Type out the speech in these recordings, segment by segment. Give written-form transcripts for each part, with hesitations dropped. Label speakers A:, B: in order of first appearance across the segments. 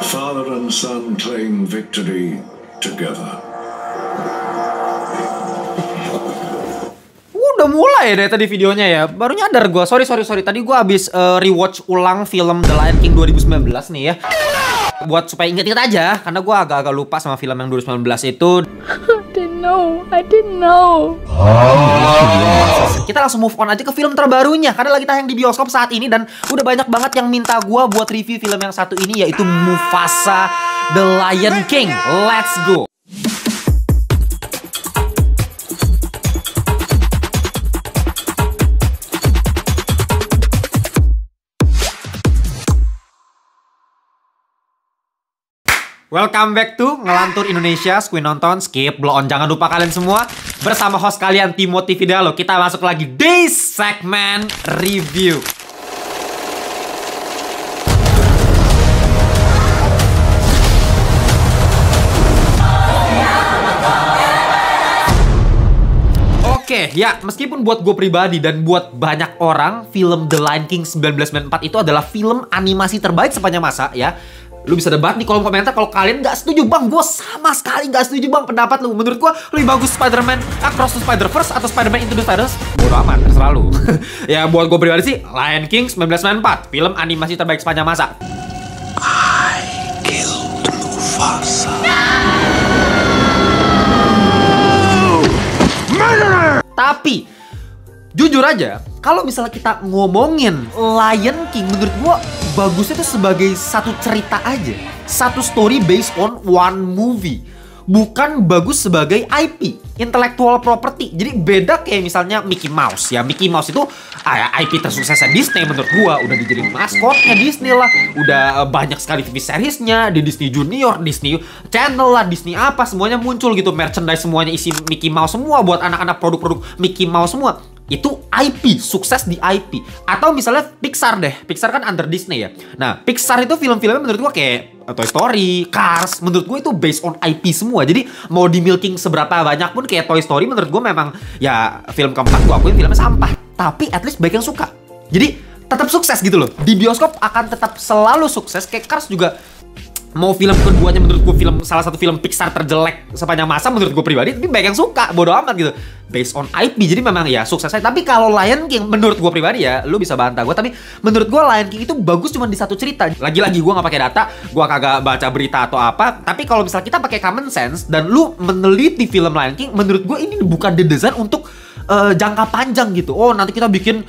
A: Father and son claim victory together.
B: Udah mulai deh tadi videonya ya. Baru nyadar gue. Sorry. Tadi gue abis rewatch ulang film The Lion King 2019 nih ya. Buat supaya inget-inget aja. Karena gue agak-agak lupa sama film yang 2019 itu.
C: I didn't know.
B: Kita langsung move on aja ke film terbarunya. Karena lagi tayang di bioskop saat ini. Dan udah banyak banget yang minta gue buat review film yang satu ini. Yaitu Mufasa The Lion King. Let's go. Welcome back to Ngelantur Indonesia, Squid Nonton, Skip, Blow On. Jangan lupa kalian semua, bersama host kalian Timothy Vidalo, kita masuk lagi di segmen review. Oke, ya meskipun buat gue pribadi dan buat banyak orang, film The Lion King 1994 itu adalah film animasi terbaik sepanjang masa ya. Lu bisa debat di kolom komentar kalau kalian nggak setuju. Bang, gue sama sekali nggak setuju bang pendapat lu. Menurut gue lebih bagus Spider-Man Across the Spider-Verse atau Spider-Man Into the Spider-Verse. Bodo amat, terserah lu. Ya buat gue pribadi sih, Lion King 1994, film animasi terbaik sepanjang masa.
A: I killed Mufasa.
B: Tapi jujur aja, kalau misalnya kita ngomongin Lion King, menurut gua bagusnya itu sebagai satu cerita aja. Satu story based on one movie. Bukan bagus sebagai IP, intellectual property. Jadi beda kayak misalnya Mickey Mouse ya. Mickey Mouse itu IP tersuksesnya Disney menurut gua. Udah dijadiin maskotnya Disney lah. Udah banyak sekali TV seriesnya di Disney Junior, Disney Channel lah, Disney apa. Semuanya muncul gitu. Merchandise semuanya isi Mickey Mouse semua. Buat anak-anak produk-produk Mickey Mouse semua. Itu IP, sukses di IP. Atau misalnya Pixar deh. Pixar kan under Disney ya. Nah, Pixar itu film-filmnya menurut gua kayak Toy Story, Cars, menurut gue itu based on IP semua. Jadi mau di milking seberapa banyak pun kayak Toy Story, menurut gue memang ya film keempat gue akuin filmnya sampah. Tapi at least banyak yang suka. Jadi tetap sukses gitu loh. Di bioskop akan tetap selalu sukses. Kayak Cars juga, mau film keduanya menurut gue salah satu film Pixar terjelek sepanjang masa menurut gue pribadi, tapi banyak yang suka, bodo amat gitu. Based on IP, jadi memang ya sukses aja. Tapi kalau Lion King menurut gue pribadi ya, lu bisa bantah gue, tapi menurut gue Lion King itu bagus cuma di satu cerita. Lagi-lagi gue nggak pakai data, gue kagak baca berita atau apa. Tapi kalau misalnya kita pakai common sense dan lu meneliti film Lion King, menurut gue ini bukan didesain untuk jangka panjang gitu. Oh nanti kita bikin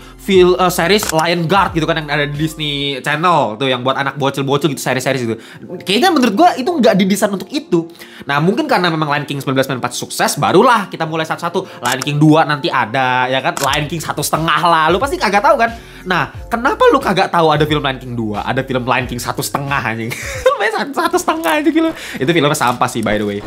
B: series Lion Guard gitu kan yang ada di Disney Channel tuh, yang buat anak bocil-bocil gitu, series-series gitu. Kayaknya menurut gue itu nggak didesain untuk itu. Nah mungkin karena memang Lion King 1994 sukses, barulah kita mulai satu-satu. Lion King 2 nanti ada ya kan, Lion King 1,5 lah. Lu pasti kagak tahu kan. Nah kenapa lu kagak tahu ada film Lion King 2, ada film Lion King 1,5 anjing. 1,5 aja gitu. Itu filmnya sampah sih by the way.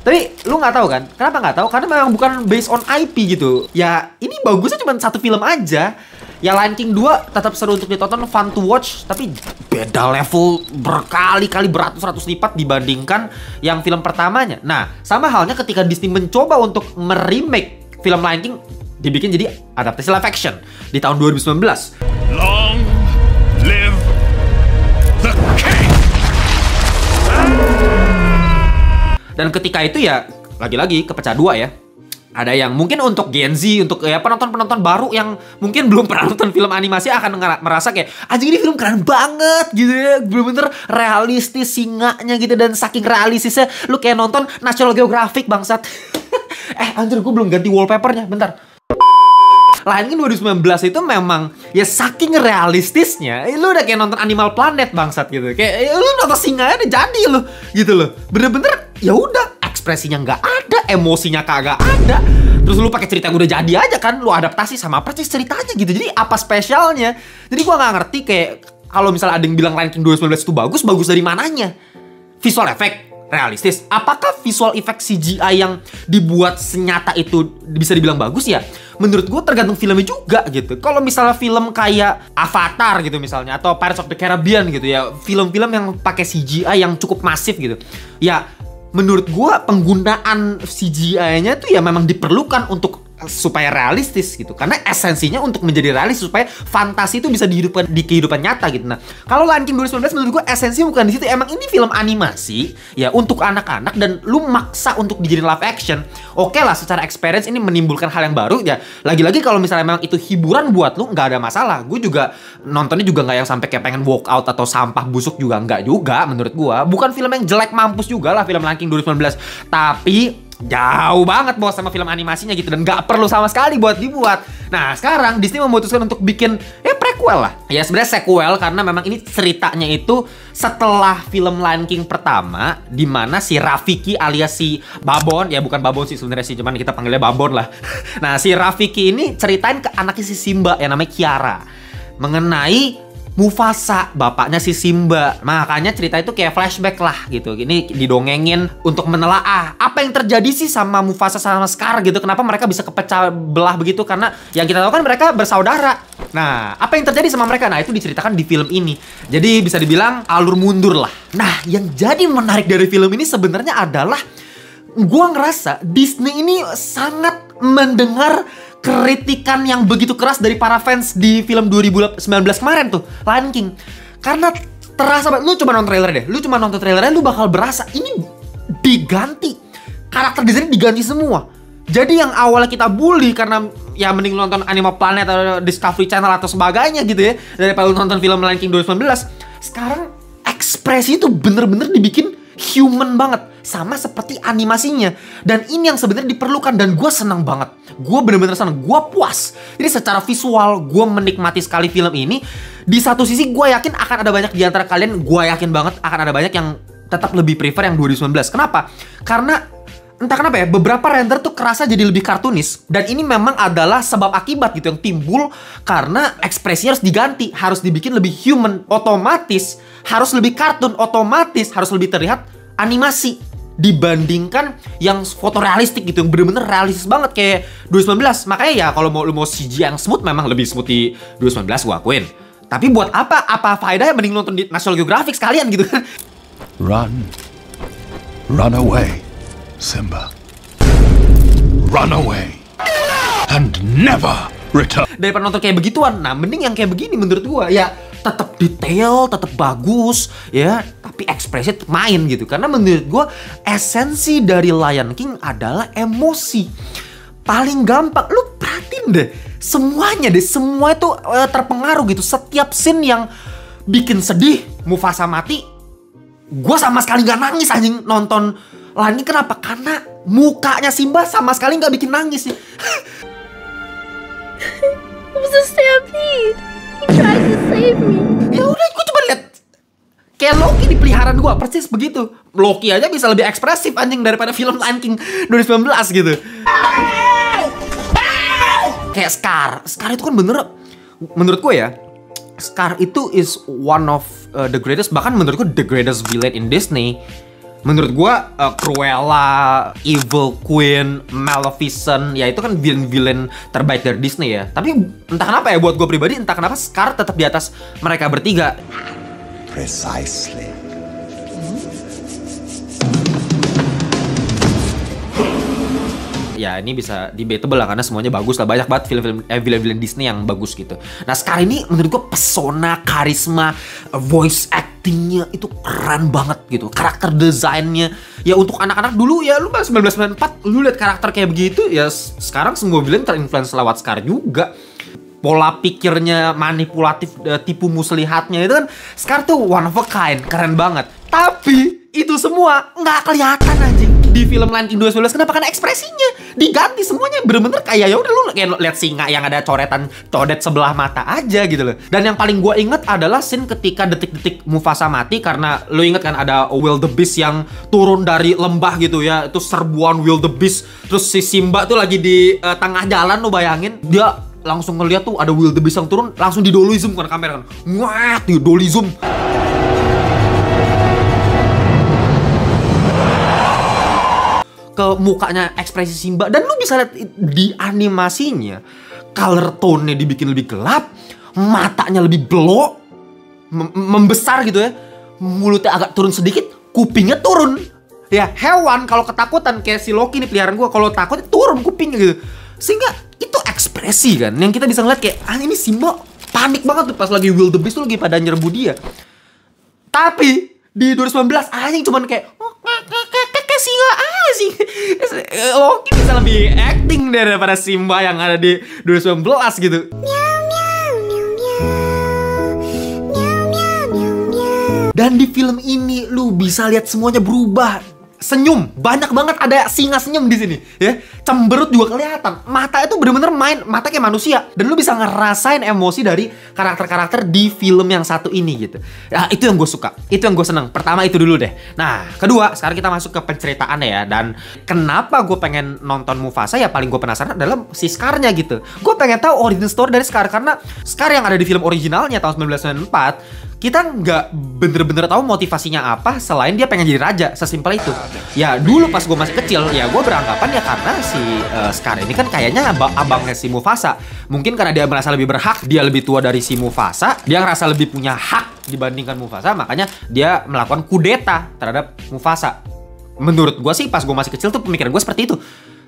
B: Tapi lu nggak tahu kan? Kenapa nggak tahu? Karena memang bukan based on IP gitu. Ya ini bagusnya cuma satu film aja. Ya Lion King 2 tetap seru untuk ditonton, fun to watch. Tapi beda level berkali-kali, beratus-ratus lipat dibandingkan yang film pertamanya. Nah sama halnya ketika Disney mencoba untuk meremake film Lion King, dibikin jadi adaptasi live action di tahun 2019.
A: Long live the king!
B: Dan ketika itu ya, lagi-lagi kepecah dua ya. Ada yang mungkin untuk Gen Z, untuk ya penonton-penonton baru yang mungkin belum pernah nonton film animasi akan merasa kayak, anjing ini film keren banget gitu ya. Bener-bener realistis singanya gitu. Dan saking realistisnya, lu kayak nonton National Geographic bangsat. Anjir gue belum ganti wallpapernya, bentar. Lion King 2019 itu memang ya saking realistisnya, lu udah kayak nonton Animal Planet bangsat gitu. Kayak lu nonton singanya udah jadi lu gitu loh. Bener-bener ya udah, ekspresinya nggak ada, emosinya kagak ada. Terus lu pakai cerita yang udah jadi aja kan, lu adaptasi sama persis ceritanya gitu. Jadi apa spesialnya? Jadi gua nggak ngerti kayak kalau misalnya ada yang bilang Lion King 2019 itu bagus dari mananya? Visual effect realistis. Apakah visual effect CGI yang dibuat senyata itu bisa dibilang bagus ya? Menurut gue tergantung filmnya juga gitu. Kalau misalnya film kayak Avatar gitu misalnya, atau Pirates of the Caribbean gitu ya, film-film yang pakai CGI yang cukup masif gitu, ya menurut gue penggunaan CGI-nya tuh ya memang diperlukan untuk supaya realistis gitu. Karena esensinya untuk menjadi realistis supaya fantasi itu bisa dihidupkan di kehidupan nyata gitu. Nah, kalau Lion King 2019 menurut gue esensinya bukan di situ. Emang ini film animasi ya untuk anak-anak dan lu maksa untuk dijadiin live action. Oke lah, secara experience ini menimbulkan hal yang baru ya. Lagi-lagi kalau misalnya memang itu hiburan buat lu, nggak ada masalah. Gue juga nontonnya juga nggak yang sampai kayak pengen walk out atau sampah busuk juga nggak juga menurut gue. Bukan film yang jelek mampus juga lah film Lion King 2019. Tapi jauh banget bos sama film animasinya gitu, dan nggak perlu sama sekali buat dibuat. Nah sekarang Disney memutuskan untuk bikin prequel lah. Ya sebenarnya sequel karena memang ini ceritanya itu setelah film Lion King pertama, di mana si Rafiki alias si Babon, ya bukan Babon sih sebenarnya sih, cuman kita panggilnya Babon lah. Nah si Rafiki ini ceritain ke anaknya si Simba yang namanya Kiara mengenai Mufasa, bapaknya si Simba. Makanya cerita itu kayak flashback lah gitu. Ini didongengin untuk menelaah apa yang terjadi sih sama Mufasa sama Scar gitu. Kenapa mereka bisa kepecah belah begitu? Karena yang kita tahu kan mereka bersaudara. Nah, apa yang terjadi sama mereka? Nah, itu diceritakan di film ini. Jadi bisa dibilang alur mundur lah. Nah, yang jadi menarik dari film ini sebenarnya adalah gua ngerasa Disney ini sangat mendengar kritikan yang begitu keras dari para fans di film 2019 kemarin tuh, Lion King. Karena terasa banget, lu cuma nonton trailer deh. Lu cuma nonton trailernya, lu bakal berasa ini diganti. Karakter desainnya diganti semua. Jadi yang awalnya kita bully karena ya mending nonton Animal Planet atau Discovery Channel atau sebagainya gitu ya, daripada lu nonton film Lion King 2019. Sekarang ekspresi itu bener-bener dibikin human banget, sama seperti animasinya. Dan ini yang sebenarnya diperlukan, dan gue senang banget. Gue bener-bener senang, gue puas. Jadi secara visual gue menikmati sekali film ini. Di satu sisi gue yakin akan ada banyak di antara kalian, gue yakin banget akan ada banyak yang tetap lebih prefer yang 2019. Kenapa? Karena entah kenapa ya, beberapa render tuh kerasa jadi lebih kartunis. Dan ini memang adalah sebab akibat gitu yang timbul karena ekspresinya harus diganti, harus dibikin lebih human. Otomatis harus lebih kartun, otomatis harus lebih terlihat animasi dibandingkan yang fotorealistik gitu, yang bener-bener realistis banget kayak 2019. Makanya ya kalau lu mau CG yang smooth, memang lebih smooth di 2019 gue akuin. Tapi buat apa? Apa faedahnya mending nonton di National Geographic sekalian gitu kan.
D: Run away, Simba. Run away and never return.
B: Daripada nonton kayak begituan, nah mending yang kayak begini menurut gua. Ya tetap detail, tetap bagus ya, tapi ekspresi main gitu. Karena menurut gua esensi dari Lion King adalah emosi. Paling gampang, lu perhatiin deh, semuanya deh, semua itu terpengaruh gitu. Setiap scene yang bikin sedih, Mufasa mati, gua sama sekali gak nangis anjing nonton Lion King. Kenapa? Karena mukanya Simba sama sekali gak bikin nangis nih.
C: It was a stampede. He tried to save me.
B: Ya udah, gue coba lihat kayak Loki di peliharaan gue, persis begitu. Loki aja bisa lebih ekspresif anjing daripada film Lion King 2019 gitu. Kayak Scar itu kan bener, menurut gue ya, Scar itu is one of the greatest, bahkan menurut gue the greatest villain in Disney. Menurut gue Cruella, Evil Queen, Maleficent, ya itu kan villain-villain terbaik dari Disney ya. Tapi entah kenapa ya, buat gue pribadi, entah kenapa Scar tetap di atas mereka bertiga.
D: Precisely.
B: Ya ini bisa debatable lah karena semuanya bagus lah, banyak banget film-film villain-villain Disney yang bagus gitu. Nah sekarang ini menurut gue pesona, karisma, voice actingnya itu keren banget gitu, karakter desainnya ya untuk anak-anak dulu ya, lu 1994 lu lihat karakter kayak begitu ya, sekarang semua villain terinfluence lewat Scar juga. Pola pikirnya manipulatif, tipu muslihatnya itu kan Scar tuh one of a kind, keren banget. Tapi itu semua nggak kelihatan anjing di film Lion King 2019. Kenapa? Karena ekspresinya diganti semuanya bener-bener kayak ya udah lu kayak lihat singa yang ada coretan codet sebelah mata aja gitu loh. Dan yang paling gue inget adalah scene ketika detik-detik Mufasa mati, karena lu inget kan ada wildebeest yang turun dari lembah gitu ya, itu serbuan wildebeest. Terus si Simba tuh lagi di tengah jalan, lu bayangin dia langsung ngeliat tuh ada wildebeest yang turun, langsung di dolly zoom kan kamera kan, wah di dolly zoom. Ke mukanya ekspresi Simba, dan lu bisa lihat di animasinya color tone-nya dibikin lebih gelap, matanya lebih belok, membesar gitu ya, mulutnya agak turun sedikit, kupingnya turun. Ya hewan kalau ketakutan kayak si Loki nih peliharaan gua, kalau takut turun kupingnya gitu. Sehingga itu ekspresi kan yang kita bisa ngeliat kayak ini Simba panik banget tuh pas lagi wildebeest tuh lagi pada nyerbu dia. Tapi di 2019 anjing cuman kayak singa sih. Loki bisa lebih acting daripada Simba yang ada di 2019 gitu. Dan di film ini lu bisa lihat semuanya berubah. Senyum, banyak banget ada singa senyum di sini, ya. Cemberut juga kelihatan. Mata itu bener-bener main, mata kayak manusia. Dan lu bisa ngerasain emosi dari karakter-karakter di film yang satu ini gitu. Ya, itu yang gue suka, itu yang gue seneng. Pertama itu dulu deh. Nah, kedua, sekarang kita masuk ke penceritaannya ya. Dan kenapa gue pengen nonton Mufasa ya paling gue penasaran adalah si Scar-nya gitu. Gue pengen tahu origin story dari Scar karena Scar yang ada di film originalnya tahun 1994 kita nggak bener-bener tahu motivasinya apa selain dia pengen jadi raja, sesimpel itu. Ya dulu pas gue masih kecil, ya gue beranggapan ya karena si Scar ini kan kayaknya abangnya si Mufasa. Mungkin karena dia merasa lebih berhak, dia lebih tua dari si Mufasa, dia ngerasa lebih punya hak dibandingkan Mufasa, makanya dia melakukan kudeta terhadap Mufasa. Menurut gue sih pas gue masih kecil tuh pemikiran gue seperti itu.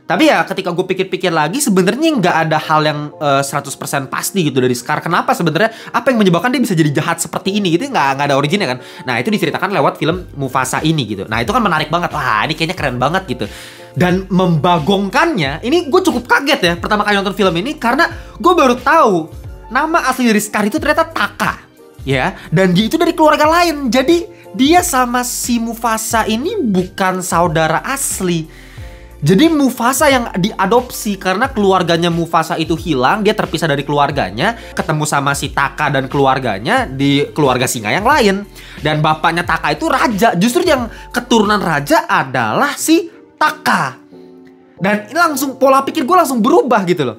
B: Tapi ya ketika gue pikir-pikir lagi sebenarnya nggak ada hal yang 100% pasti gitu dari Scar. Kenapa sebenarnya? Apa yang menyebabkan dia bisa jadi jahat seperti ini gitu? Nggak ada originnya kan? Nah itu diceritakan lewat film Mufasa ini gitu. Nah itu kan menarik banget. Wah ini kayaknya keren banget gitu. Dan membagongkannya, ini gue cukup kaget ya pertama kali nonton film ini karena gue baru tahu nama asli dari Scar itu ternyata Taka. Ya, dan dia itu dari keluarga lain. Jadi dia sama si Mufasa ini bukan saudara asli. Jadi Mufasa yang diadopsi karena keluarganya Mufasa itu hilang, dia terpisah dari keluarganya, ketemu sama si Taka dan keluarganya di keluarga singa yang lain. Dan bapaknya Taka itu raja, justru yang keturunan raja adalah si Taka. Dan ini langsung pola pikir gue langsung berubah gitu loh.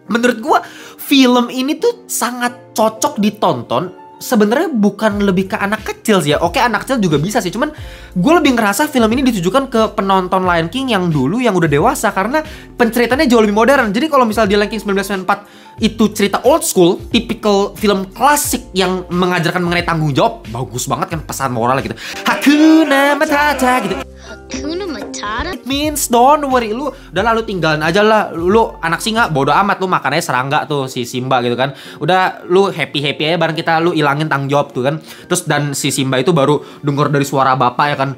B: Menurut gue film ini tuh sangat cocok ditonton. Sebenarnya bukan lebih ke anak kecil sih ya. Oke anak kecil juga bisa sih. Cuman gue lebih ngerasa film ini ditujukan ke penonton Lion King yang dulu yang udah dewasa. Karena penceritaannya jauh lebih modern. Jadi kalau misal di Lion King 1994 itu cerita old school, tipikal film klasik yang mengajarkan mengenai tanggung jawab, bagus banget kan pesan moral gitu. Hakuna Matata gitu.
C: Hakuna Matata?
B: It means don't worry. Lu udah lalu tinggalin aja lah. Lu anak singa bodo amat, lu makannya serangga tuh si Simba gitu kan. Udah lu happy-happy aja bareng kita, lu hilangin tanggung jawab tuh kan. Terus dan si Simba itu baru denger dari suara bapak ya kan,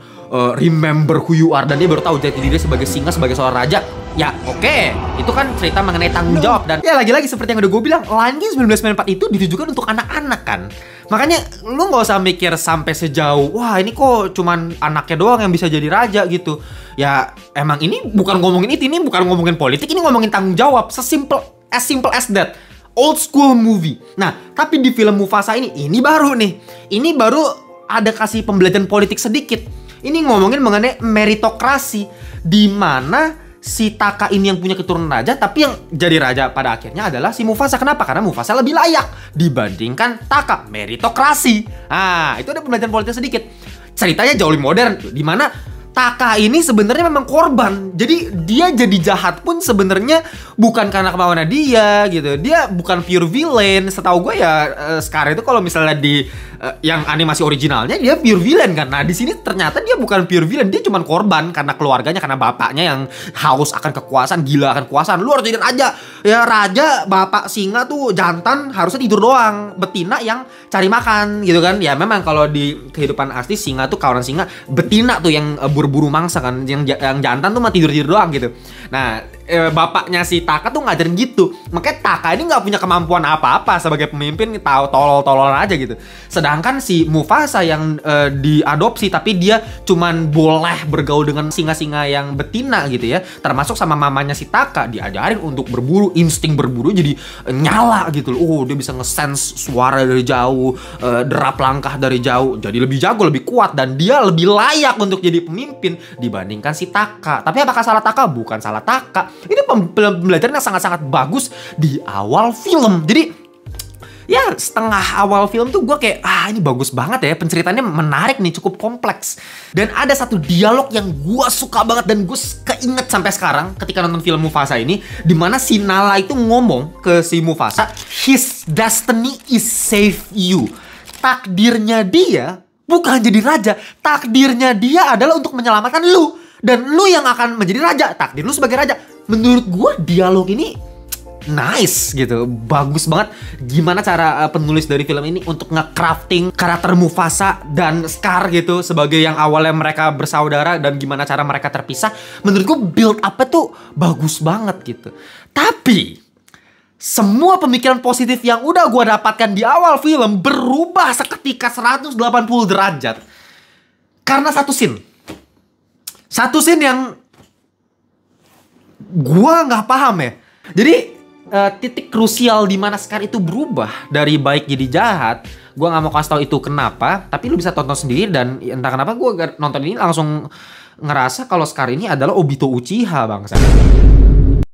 B: remember who you are, dan dia baru tahu jati diri sebagai singa, sebagai seorang raja. Ya oke, itu kan cerita mengenai tanggung jawab. Dan ya lagi-lagi seperti yang udah gue bilang, Lion King 1994 itu ditujukan untuk anak-anak kan. Makanya lu gak usah mikir sampai sejauh wah ini kok cuman anaknya doang yang bisa jadi raja gitu. Ya emang ini bukan ngomongin itu, ini bukan ngomongin politik, ini ngomongin tanggung jawab. Simple as that. Old school movie. Nah tapi di film Mufasa ini baru nih. Ini baru ada kasih pembelajaran politik sedikit. Ini ngomongin mengenai meritokrasi, di mana si Taka ini yang punya keturunan raja, tapi yang jadi raja pada akhirnya adalah si Mufasa. Kenapa? Karena Mufasa lebih layak dibandingkan Taka. Meritokrasi. Nah, itu ada pembelajaran politik sedikit. Ceritanya jauh lebih modern, di mana Taka ini sebenarnya memang korban. Jadi dia jadi jahat pun sebenarnya bukan karena kemauannya dia gitu. Dia bukan pure villain. Setahu gue ya Scar itu kalau misalnya di yang animasi originalnya dia pure villain kan. Nah di sini ternyata dia bukan pure villain, dia cuma korban karena keluarganya, karena bapaknya yang haus akan kekuasaan, gila akan kekuasaan. Lu harus jadi raja. Ya raja, bapak singa tuh jantan harusnya tidur doang, betina yang cari makan gitu kan. Ya memang kalau di kehidupan asli singa tuh kawanan singa, betina tuh yang buru mangsa kan, yang jantan tuh mah tidur doang gitu. Nah bapaknya si Taka tuh ngajarin gitu. Makanya Taka ini nggak punya kemampuan apa-apa sebagai pemimpin, tahu tolol-tololan aja gitu. Sedangkan si Mufasa yang diadopsi tapi dia cuman boleh bergaul dengan singa-singa yang betina gitu ya. Termasuk sama mamanya si Taka, diajarin untuk berburu, insting berburu jadi nyala gitu loh. Oh dia bisa nge-sense suara dari jauh, derap langkah dari jauh, jadi lebih jago, lebih kuat, dan dia lebih layak untuk jadi pemimpin dibandingkan si Taka. Tapi apakah salah Taka? Bukan salah Taka. Ini pembelajaran yang sangat-sangat bagus di awal film. Jadi ya setengah awal film tuh gue kayak ini bagus banget ya, penceritaannya menarik nih, cukup kompleks. Dan ada satu dialog yang gue suka banget dan gue keinget sampai sekarang ketika nonton film Mufasa ini, dimana si Nala itu ngomong ke si Mufasa, his destiny is save you. Takdirnya dia bukan jadi raja, takdirnya dia adalah untuk menyelamatkan lu. Dan lu yang akan menjadi raja, takdir lu sebagai raja. Menurut gue dialog ini nice gitu, bagus banget. Gimana cara penulis dari film ini untuk nge-crafting karakter Mufasa dan Scar gitu sebagai yang awalnya mereka bersaudara dan gimana cara mereka terpisah. Menurut gue build up-nya tuh bagus banget gitu. Tapi semua pemikiran positif yang udah gue dapatkan di awal film berubah seketika 180 derajat karena satu scene. Satu scene yang gue nggak paham ya. Jadi titik krusial di mana Scar itu berubah dari baik jadi jahat. Gue nggak mau kasih tahu itu kenapa, tapi lu bisa tonton sendiri. Dan entah kenapa gue nonton ini langsung ngerasa kalau Scar ini adalah Obito Uchiha bangsa.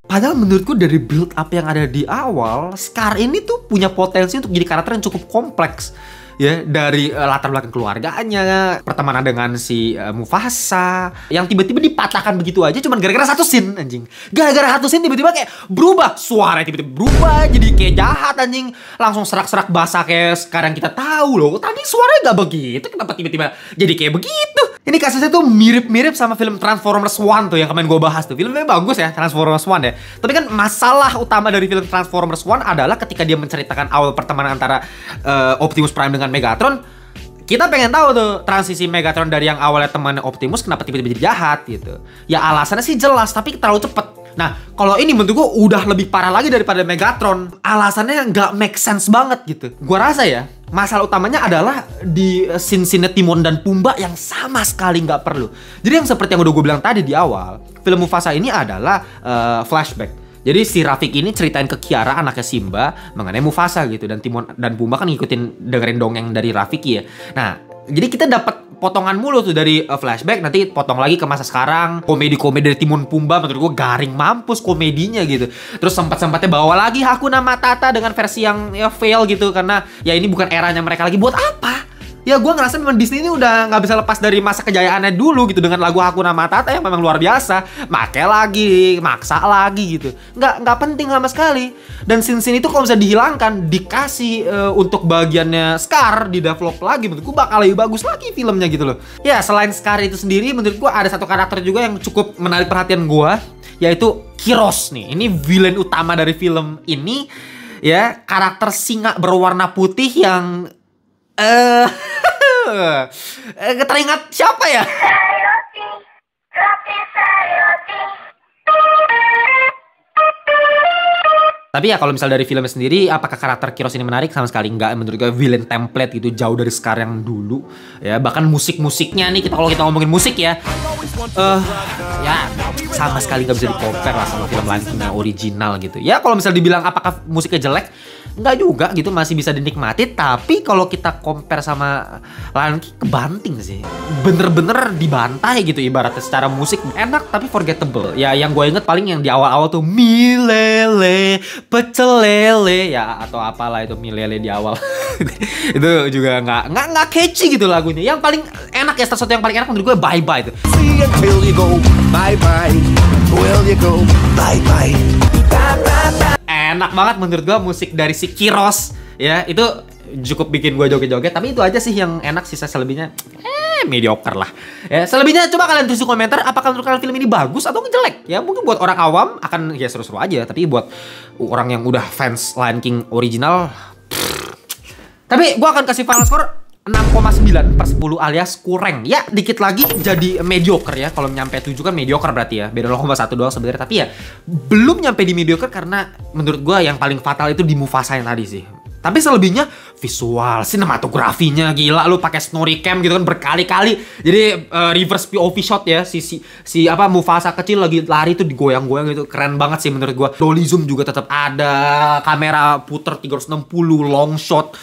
B: Padahal menurutku dari build up yang ada di awal, Scar ini tuh punya potensi untuk jadi karakter yang cukup kompleks. Ya, dari latar belakang keluarganya, pertemanan dengan si Mufasa, yang tiba-tiba dipatahkan begitu aja cuman gara-gara satu scene anjing. Gara-gara satu scene tiba-tiba kayak berubah, suaranya tiba-tiba berubah jadi kayak jahat anjing. Langsung serak-serak basah kayak sekarang kita tahu loh. Tadi suaranya gak begitu, kenapa tiba-tiba jadi kayak begitu? Ini kasusnya tuh mirip-mirip sama film Transformers 1 tuh yang kemarin gue bahas tuh. Filmnya bagus ya, Transformers 1 ya. Tapi kan masalah utama dari film Transformers 1 adalah ketika dia menceritakan awal pertemanan antara Optimus Prime dengan Megatron, kita pengen tahu tuh transisi Megatron dari yang awalnya temannya Optimus kenapa tiba-tiba jadi jahat gitu. Ya alasannya sih jelas tapi terlalu cepet. Nah kalau ini menurut gue udah lebih parah lagi daripada Megatron. Alasannya nggak make sense banget gitu. Gue rasa ya masalah utamanya adalah di scene-scene Timon dan Pumbaa yang sama sekali nggak perlu. Jadi yang seperti yang udah gue bilang tadi di awal, film Mufasa ini adalah flashback. Jadi si Rafik ini ceritain ke Kiara anaknya Simba mengenai Mufasa gitu, dan Timon dan Pumbaa kan ngikutin dengerin dongeng dari Rafik ya. Nah, jadi kita dapat potongan mulu tuh dari flashback, nanti potong lagi ke masa sekarang, komedi-komedi dari Timon Pumbaa menurut gue garing mampus komedinya gitu. Terus sempat-sempatnya bawa lagi Hakuna Matata dengan versi yang ya fail gitu karena ya ini bukan eranya mereka lagi. Buat apa? Ya gue ngerasa memang Disney ini udah nggak bisa lepas dari masa kejayaannya dulu gitu dengan lagu Hakuna Matata yang memang luar biasa. Make lagi, maksa lagi gitu. Nggak penting sama sekali. Dan scene-scene itu kalau bisa dihilangkan, dikasih untuk bagiannya Scar, di-develop lagi, menurut gue bakal lebih bagus lagi filmnya gitu loh. Ya selain Scar itu sendiri, menurut gue ada satu karakter juga yang cukup menarik perhatian gue, yaitu Kiros nih. Ini villain utama dari film ini. Ya, karakter singa berwarna putih yang teringat siapa ya? Tapi ya kalau misal dari filmnya sendiri, apakah karakter Kiros ini menarik? Sama sekali enggak. Menurut gue villain template gitu, jauh dari Scar yang dulu. Ya bahkan musik-musiknya nih, kalau kita ngomongin musik ya, ya sama sekali nggak bisa di-compare lah sama film Lion King yang original gitu. Ya kalau misal dibilang apakah musiknya jelek, nggak juga gitu, masih bisa dinikmati. Tapi kalau kita compare sama Lion King, kebanting sih. Bener-bener dibantai gitu ibaratnya secara musik. Enak tapi forgettable. Ya yang gue inget paling yang di awal-awal tuh Milele, pecel lele ya, atau apalah itu Milele di awal. Itu juga nggak catchy gitu lagunya. Yang paling enak ya, sesuatu yang paling enak menurut gue Bye Bye itu.
E: See until you go, bye bye. Will you go, bye bye.
B: Enak banget menurut gue musik dari si Kiros ya, itu cukup bikin gue joget-joget. Tapi itu aja sih yang enak, sisa selebihnya mediocre lah ya. Selebihnya coba kalian tulis di komentar apakah menurut kalian film ini bagus atau jelek ya. Mungkin buat orang awam akan ya seru-seru aja, tapi buat orang yang udah fans Lion King original tapi gue akan kasih final score 6,9/10 alias kurang. Ya dikit lagi jadi mediocre ya. Kalau nyampe 7 kan mediocre berarti ya. Beda 0,1 doang sebenarnya. Tapi ya belum nyampe di mediocre karena menurut gue yang paling fatal itu di Mufasa yang tadi sih. Tapi selebihnya visual, sinematografinya gila, lu pakai snorri cam gitu kan berkali-kali. Jadi reverse POV shot ya, si apa Mufasa kecil lagi lari tuh digoyang-goyang gitu. Keren banget sih menurut gua. Dolly zoom juga tetap ada, kamera puter 360 long shot.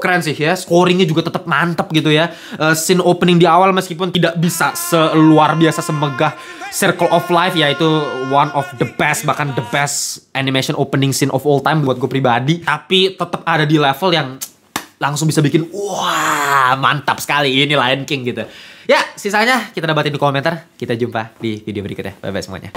B: Keren sih ya. Scoringnya juga tetap mantep gitu ya. Scene opening di awal meskipun tidak bisa seluar biasa semegah Circle of Life, yaitu one of the best, bahkan the best animation opening scene of all time buat gue pribadi. Tapi tetap ada di level yang langsung bisa bikin wah mantap sekali ini Lion King gitu. Ya sisanya kita debatin di komentar. Kita jumpa di video berikutnya. Bye bye semuanya.